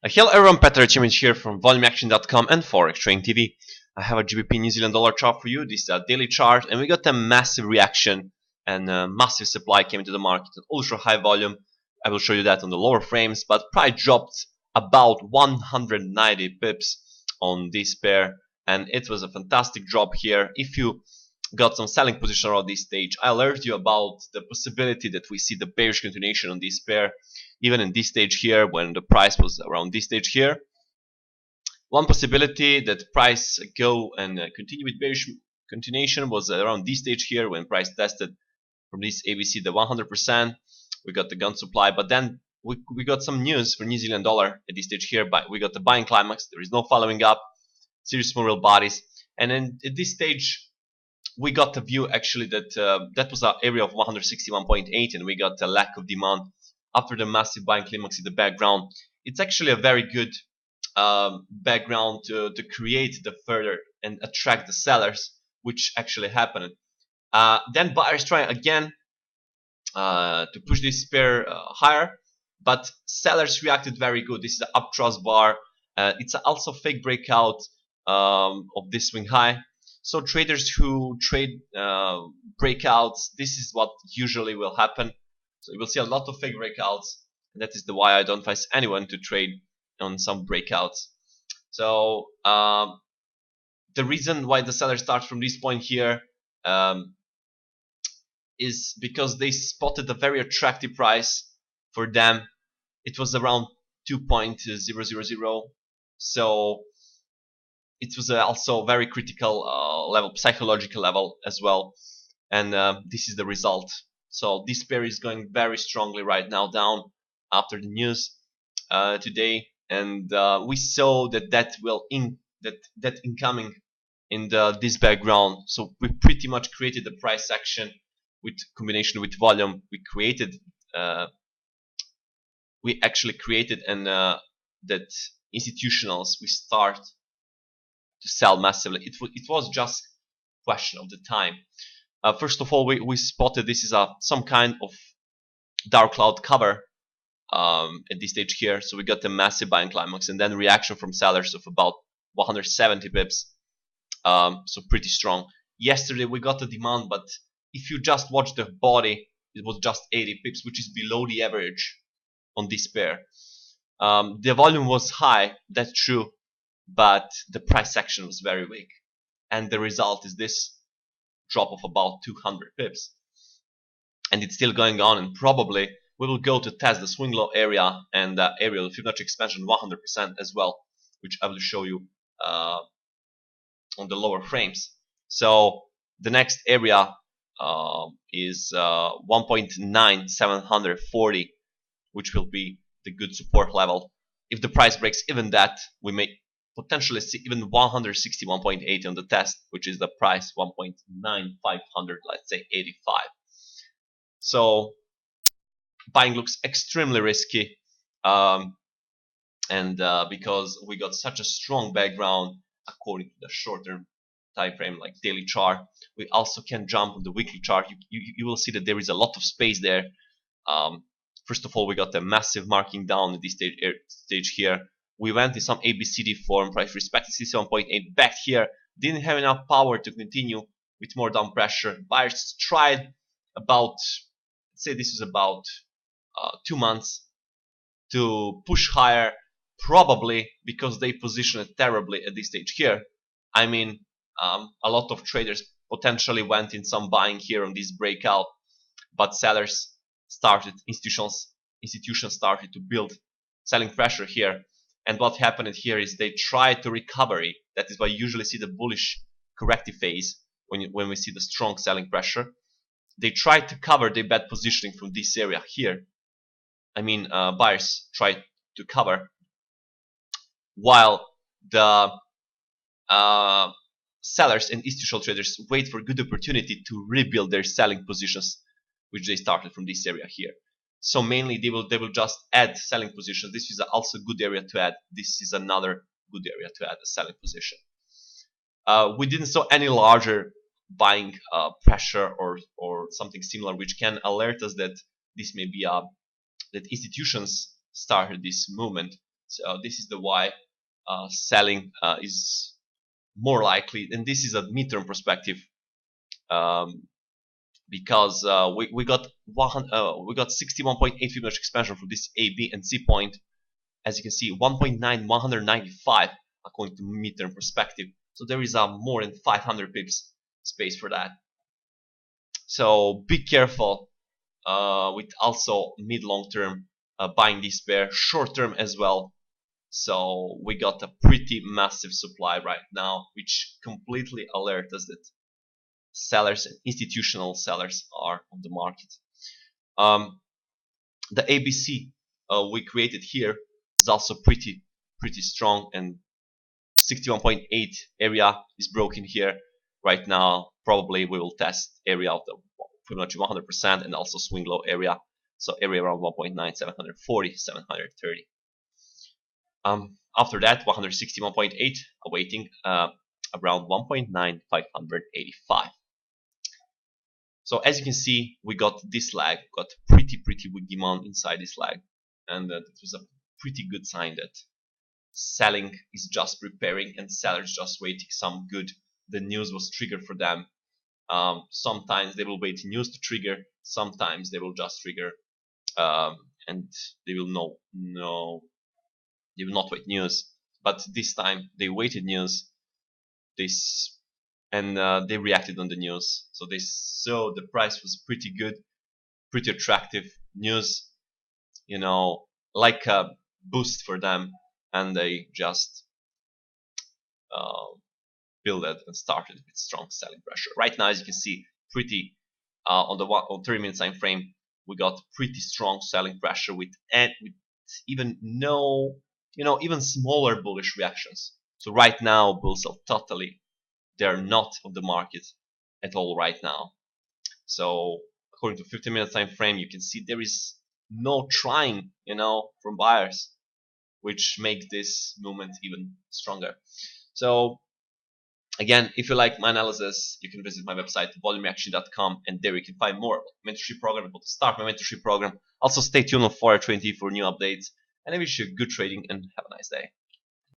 Hello everyone, Peter Chimich here from volumeaction.com and Forex Trading TV. I have a GBP New Zealand dollar chart for you. This is a daily chart, and we got a massive reaction and a massive supply came into the market at ultra high volume. I will show you that on the lower frames, but price dropped about 190 pips on this pair, and it was a fantastic drop here. If you got some selling position around this stage, I alerted you about the possibility that we see the bearish continuation on this pair, even in this stage here when the price was around this stage here. One possibility that price go and continue with bearish continuation was around this stage here when price tested from this ABC the 100%. We got the gun supply, but then we got some news for New Zealand dollar at this stage here, but we got the buying climax. There is no following up, serious small real bodies, and then at this stage we got a view actually that that was an area of 161.8, and we got a lack of demand after the massive buying climax in the background. It's actually a very good background to create the further and attract the sellers, which actually happened. Then buyers try again to push this pair higher, but sellers reacted very good. This is the uptrust bar. It's also fake breakout of this swing high. So traders who trade breakouts, this is what usually will happen. So you will see a lot of fake breakouts, and that is the why I don't advise anyone to trade on some breakouts. So the reason why the seller starts from this point here is because they spotted a very attractive price for them. It was around 2.000, so it was also a very critical level, psychological level as well, and this is the result. So this pair is going very strongly right now down after the news today, and we saw that will incoming in this background. So we pretty much created the price action with combination with volume. We actually created and that institutionals we start to sell massively. It was just question of the time. First of all, we spotted this is some kind of dark cloud cover at this stage here. So we got a massive buying climax and then reaction from sellers of about 170 pips. So pretty strong. Yesterday we got the demand, but if you just watch the body, it was just 80 pips, which is below the average on this pair. The volume was high, that's true, but the price action was very weak, and the result is this drop of about 200 pips, and it's still going on, and probably we will go to test the swing low area and the area of Fibonacci expansion 100% as well, which I will show you on the lower frames. So the next area is 1.9740, which will be the good support level. If the price breaks even that, we may potentially see even 161.80 on the test, which is the price 1.9500, let's say 85. So buying looks extremely risky, and because we got such a strong background according to the short-term time frame like daily chart, we also can jump on the weekly chart. You will see that there is a lot of space there. First of all, we got a massive marking down at this stage here. We went in some ABCD form, price respected 67.8 back here, didn't have enough power to continue with more down pressure. Buyers tried about, let's say this is about 2 months to push higher, probably because they positioned it terribly at this stage here. I mean, a lot of traders potentially went in some buying here on this breakout, but sellers started, institutions started to build selling pressure here. And what happened here is they tried to recovery. That is why you usually see the bullish corrective phase when we see the strong selling pressure. They tried to cover their bad positioning from this area here. I mean, buyers tried to cover, while the sellers and institutional traders wait for good opportunity to rebuild their selling positions, which they started from this area here. So mainly they will just add selling positions. This is also a good area to add. This is another good area to add a selling position. We didn't saw any larger buying pressure or something similar, which can alert us that this may be that institutions started this movement. So this is the why selling is more likely, and this is a midterm perspective, because we got 61.8 Fibonacci expansion from this A, B, and C point. As you can see, 1.9, 195 according to midterm perspective. So there is a more than 500 pips space for that. So be careful with also mid-long term buying this pair, short term as well. So we got a pretty massive supply right now, which completely alerts us that sellers and institutional sellers are on the market. The ABC we created here is also pretty strong, and 61.8 area is broken here. Right now, probably we will test area of the Fibonacci 100% and also swing low area. So area around 1.9, 740, 730. After that, 161.8 awaiting around 1.9, 585. So as you can see, we got this lag, got pretty weak demand inside this lag, and it was a pretty good sign that selling is just preparing and sellers just waiting some good. The news was triggered for them. Sometimes they will wait news to trigger, sometimes they will just trigger, and they will they will not wait news. But this time they waited news. And they reacted on the news. So they saw the price was pretty good, pretty attractive news, like a boost for them, and they just built it and started with strong selling pressure. Right now, as you can see, pretty on the 30-minute time frame, we got pretty strong selling pressure with even no, even smaller bullish reactions. So right now, bulls are totally, they're not on the market at all right now. So according to 15-minute time frame, you can see there is no trying, from buyers, which makes this movement even stronger. So again, if you like my analysis, you can visit my website volumeaction.com, and there you can find more mentorship program, able to start my mentorship program. Also stay tuned on Forex Trading TV for new updates, and I wish you good trading and have a nice day.